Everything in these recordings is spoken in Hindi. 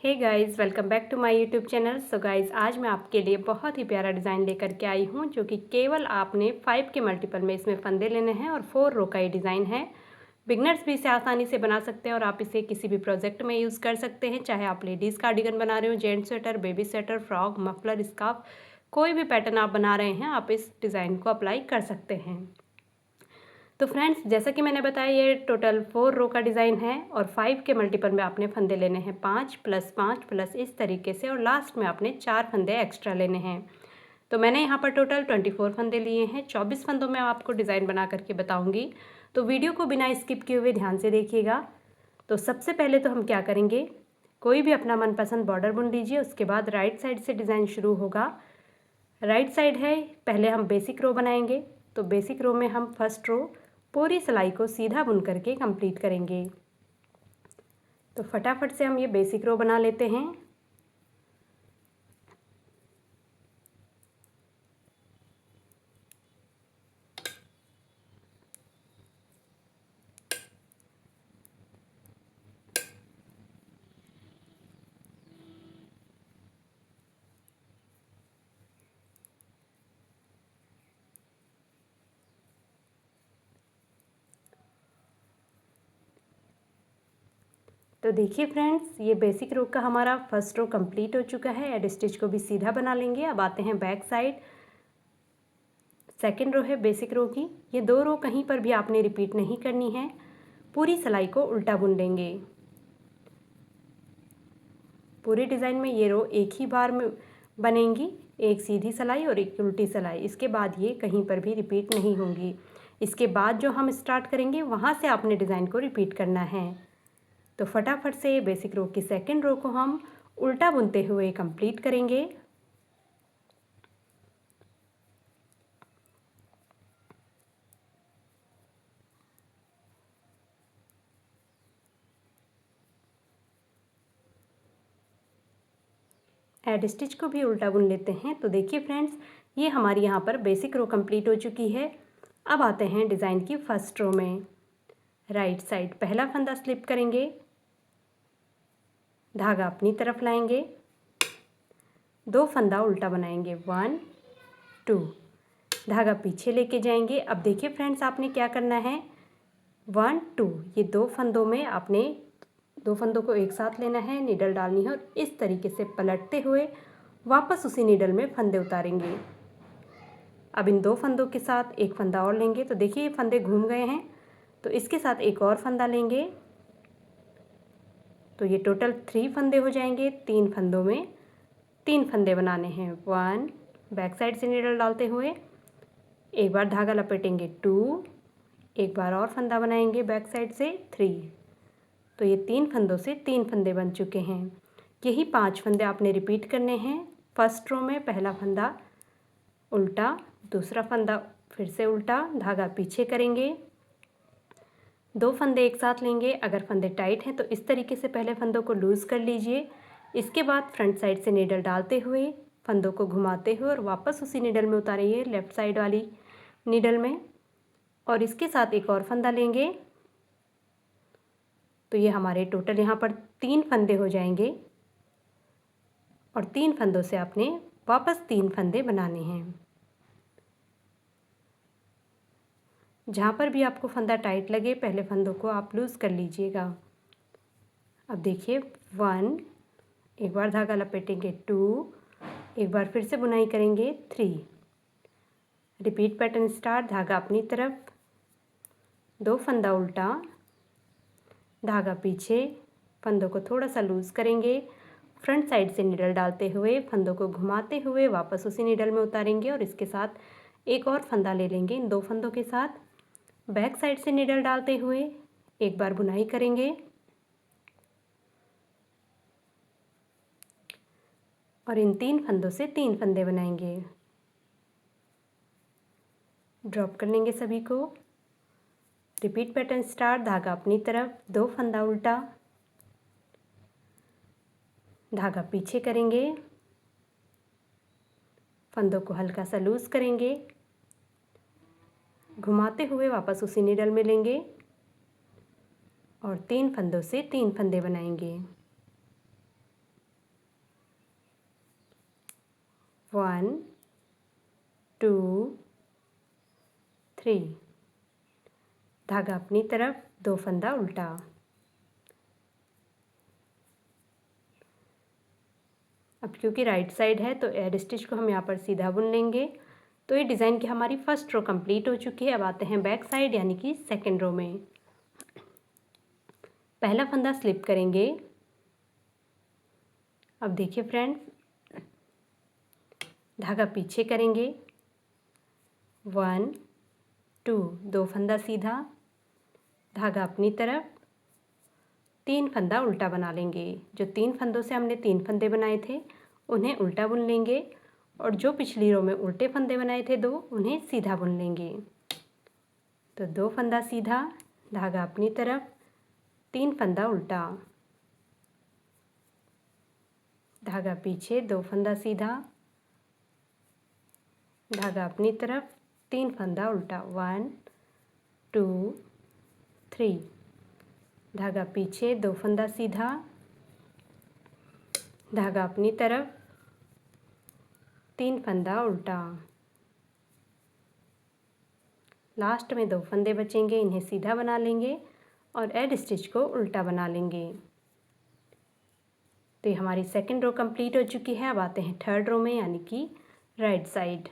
Hey guys, welcome back to my YouTube channel. So guys, आज मैं आपके लिए बहुत ही प्यारा डिज़ाइन लेकर के आई हूँ, जो कि केवल आपने 5 के मल्टीपल में इसमें फंदे लेने हैं और 4 रो का ये डिज़ाइन है। बिगनर्स भी इसे आसानी से बना सकते हैं और आप इसे किसी भी प्रोजेक्ट में यूज़ कर सकते हैं, चाहे आप लेडीज़ कार्डिगन बना रहे हो, gent sweater, baby sweater, frock, muffler, scarf, कोई भी पैटर्न आप बना रहे हैं, आप इस डिज़ाइन को अप्लाई कर सकते हैं। तो फ्रेंड्स, जैसा कि मैंने बताया, ये टोटल 4 रो का डिज़ाइन है और 5 के मल्टीपल में आपने फंदे लेने हैं 5 प्लस 5 प्लस इस तरीके से, और लास्ट में आपने 4 फंदे एक्स्ट्रा लेने हैं। तो मैंने यहाँ पर टोटल 24 फंदे लिए हैं। 24 फंदों में आपको डिज़ाइन बना करके बताऊँगी, तो वीडियो को बिना स्किप किए हुए ध्यान से देखिएगा। तो सबसे पहले तो हम क्या करेंगे, कोई भी अपना मनपसंद बॉर्डर बुन लीजिए। उसके बाद राइट साइड से डिज़ाइन शुरू होगा। राइट साइड है, पहले हम बेसिक रो बनाएंगे। तो बेसिक रो में हम फर्स्ट रो पूरी सिलाई को सीधा बुन करके कंप्लीट करेंगे। तो फटाफट से हम ये बेसिक रो बना लेते हैं। तो देखिए फ्रेंड्स, ये बेसिक रो का हमारा फर्स्ट रो कंप्लीट हो चुका है। एड स्टिच को भी सीधा बना लेंगे। अब आते हैं बैक साइड। सेकेंड रो है बेसिक रो की। ये 2 रो कहीं पर भी आपने रिपीट नहीं करनी है, पूरी सिलाई को उल्टा बुन लेंगे। पूरे डिज़ाइन में ये रो एक ही बार में बनेंगी, एक सीधी सिलाई और एक उल्टी सिलाई। इसके बाद ये कहीं पर भी रिपीट नहीं होंगी। इसके बाद जो हम स्टार्ट करेंगे, वहाँ से आपने डिज़ाइन को रिपीट करना है। तो फटाफट से बेसिक रो की सेकेंड रो को हम उल्टा बुनते हुए कंप्लीट करेंगे। एड स्टिच को भी उल्टा बुन लेते हैं। तो देखिए फ्रेंड्स, ये हमारी यहाँ पर बेसिक रो कंप्लीट हो चुकी है। अब आते हैं डिज़ाइन की फर्स्ट रो में। राइट साइड पहला फंदा स्लिप करेंगे, धागा अपनी तरफ लाएंगे, 2 फंदा उल्टा बनाएंगे, 1 2, धागा पीछे लेके जाएंगे। अब देखिए फ्रेंड्स, आपने क्या करना है, 1 2, ये 2 फंदों में आपने 2 फंदों को एक साथ लेना है, नीडल डालनी है और इस तरीके से पलटते हुए वापस उसी नीडल में फंदे उतारेंगे। अब इन 2 फंदों के साथ एक फंदा और लेंगे। तो देखिए ये फंदे घूम गए हैं, तो इसके साथ एक और फंदा लेंगे। तो ये टोटल 3 फंदे हो जाएंगे। 3 फंदों में 3 फंदे बनाने हैं। 1, बैक साइड से नीडल डालते हुए एक बार धागा लपेटेंगे, 2, एक बार और फंदा बनाएंगे बैक साइड से, 3। तो ये 3 फंदों से 3 फंदे बन चुके हैं। यही 5 फंदे आपने रिपीट करने हैं। फर्स्ट रो में पहला फंदा उल्टा, दूसरा फंदा फिर से उल्टा, धागा पीछे करेंगे, 2 फंदे एक साथ लेंगे। अगर फंदे टाइट हैं तो इस तरीके से पहले फंदों को लूज़ कर लीजिए। इसके बाद फ्रंट साइड से नीडल डालते हुए फंदों को घुमाते हुए और वापस उसी नीडल में उतारिए, लेफ़्ट साइड वाली नीडल में, और इसके साथ एक और फंदा लेंगे। तो ये हमारे टोटल यहाँ पर 3 फंदे हो जाएंगे और 3 फंदों से आपने वापस 3 फंदे बनाने हैं। जहाँ पर भी आपको फंदा टाइट लगे, पहले फंदों को आप लूज़ कर लीजिएगा। अब देखिए 1, एक बार धागा लपेटेंगे, 2, एक बार फिर से बुनाई करेंगे, 3। रिपीट पैटर्न स्टार्ट, धागा अपनी तरफ, 2 फंदा उल्टा, धागा पीछे, फंदों को थोड़ा सा लूज़ करेंगे, फ्रंट साइड से नीडल डालते हुए फंदों को घुमाते हुए वापस उसी नीडल में उतारेंगे और इसके साथ एक और फंदा ले लेंगे। इन 2 फंदों के साथ बैक साइड से नीडल डालते हुए एक बार बुनाई करेंगे और इन 3 फंदों से 3 फंदे बनाएंगे। ड्रॉप कर लेंगे सभी को। रिपीट पैटर्न स्टार्ट, धागा अपनी तरफ, 2 फंदा उल्टा, धागा पीछे करेंगे, फंदों को हल्का सा लूज़ करेंगे, घुमाते हुए वापस उसी नीडल में लेंगे और 3 फंदों से 3 फंदे बनाएंगे। 1 2 3, धागा अपनी तरफ, 2 फंदा उल्टा। अब क्योंकि राइट साइड है तो एड स्टिच को हम यहाँ पर सीधा बुन लेंगे। तो ये डिज़ाइन की हमारी फर्स्ट रो कंप्लीट हो चुकी है। अब आते हैं बैक साइड यानी कि सेकेंड रो में। पहला फंदा स्लिप करेंगे। अब देखिए फ्रेंड्स, धागा पीछे करेंगे, 1 2, 2 फंदा सीधा, धागा अपनी तरफ, 3 फंदा उल्टा बना लेंगे। जो 3 फंदों से हमने 3 फंदे बनाए थे उन्हें उल्टा बुन लेंगे, और जो पिछली रो में उल्टे फंदे बनाए थे 2 उन्हें सीधा बुन लेंगे। तो 2 फंदा सीधा, धागा अपनी तरफ, 3 फंदा उल्टा, धागा पीछे, 2 फंदा सीधा, धागा अपनी तरफ, 3 फंदा उल्टा, 1 2 3, धागा पीछे, 2 फंदा सीधा, धागा अपनी तरफ, 3 फंदा उल्टा। लास्ट में 2 फंदे बचेंगे, इन्हें सीधा बना लेंगे और एड स्टिच को उल्टा बना लेंगे। तो ये हमारी सेकंड रो कंप्लीट हो चुकी है। अब आते हैं थर्ड रो में यानी कि राइट साइड।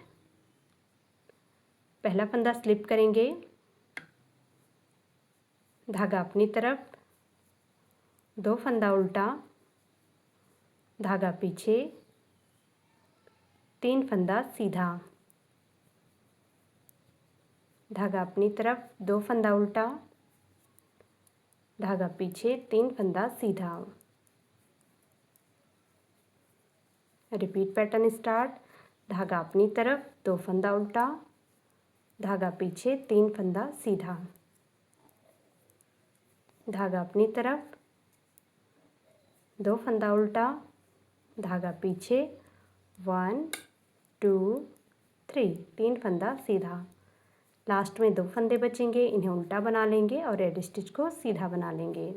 पहला फंदा स्लिप करेंगे, धागा अपनी तरफ, 2 फंदा उल्टा, धागा पीछे, 3 फंदा सीधा, धागा अपनी तरफ, 2 फंदा उल्टा, धागा पीछे, 3 फंदा सीधा। Repeat pattern start. धागा अपनी तरफ, 2 फंदा उल्टा, धागा पीछे, 3 फंदा सीधा, धागा अपनी तरफ, 2 फंदा उल्टा, धागा पीछे, 1 2 3, 3 फंदा सीधा। लास्ट में 2 फंदे बचेंगे, इन्हें उल्टा बना लेंगे और एड स्टिच को सीधा बना लेंगे।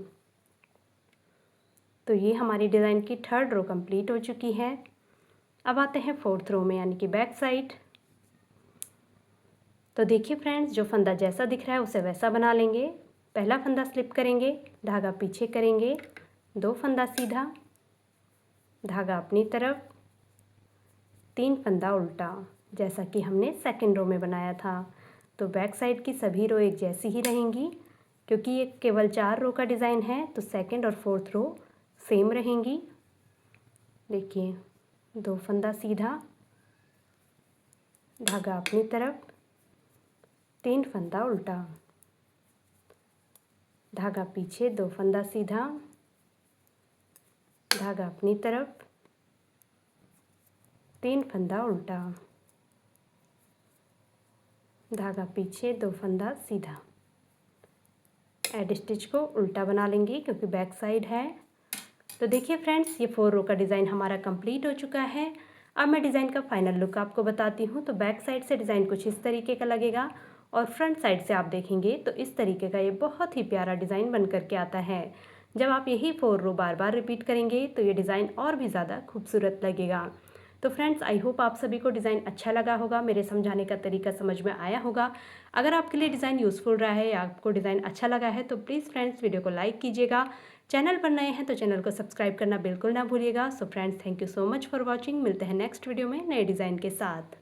तो ये हमारी डिज़ाइन की थर्ड रो कंप्लीट हो चुकी है। अब आते हैं फोर्थ रो में यानी कि बैक साइड। तो देखिए फ्रेंड्स, जो फंदा जैसा दिख रहा है उसे वैसा बना लेंगे। पहला फंदा स्लिप करेंगे, धागा पीछे करेंगे, 2 फंदा सीधा, धागा अपनी तरफ, 3 फंदा उल्टा, जैसा कि हमने सेकेंड रो में बनाया था। तो बैक साइड की सभी रो एक जैसी ही रहेंगी, क्योंकि ये केवल 4 रो का डिज़ाइन है तो सेकेंड और फोर्थ रो सेम रहेंगी। देखिए, 2 फंदा सीधा, धागा अपनी तरफ, 3 फंदा उल्टा, धागा पीछे, 2 फंदा सीधा, धागा अपनी तरफ, 3 फंदा उल्टा, धागा पीछे, 2 फंदा सीधा। एड स्टिच को उल्टा बना लेंगे क्योंकि बैक साइड है। तो देखिए फ्रेंड्स, ये 4 रो का डिज़ाइन हमारा कंप्लीट हो चुका है। अब मैं डिज़ाइन का फाइनल लुक आपको बताती हूँ। तो बैक साइड से डिज़ाइन कुछ इस तरीके का लगेगा और फ्रंट साइड से आप देखेंगे तो इस तरीके का ये बहुत ही प्यारा डिज़ाइन बन करके आता है। जब आप यही 4 रो बार बार रिपीट करेंगे तो ये डिज़ाइन और भी ज़्यादा खूबसूरत लगेगा। तो फ्रेंड्स, आई होप आप सभी को डिज़ाइन अच्छा लगा होगा, मेरे समझाने का तरीका समझ में आया होगा। अगर आपके लिए डिज़ाइन यूज़फुल रहा है या आपको डिज़ाइन अच्छा लगा है तो प्लीज़ फ्रेंड्स वीडियो को लाइक कीजिएगा। चैनल पर नए हैं तो चैनल को सब्सक्राइब करना बिल्कुल ना भूलिएगा। So friends, thank you so much for watching. मिलते हैं नेक्स्ट वीडियो में नए डिज़ाइन के साथ।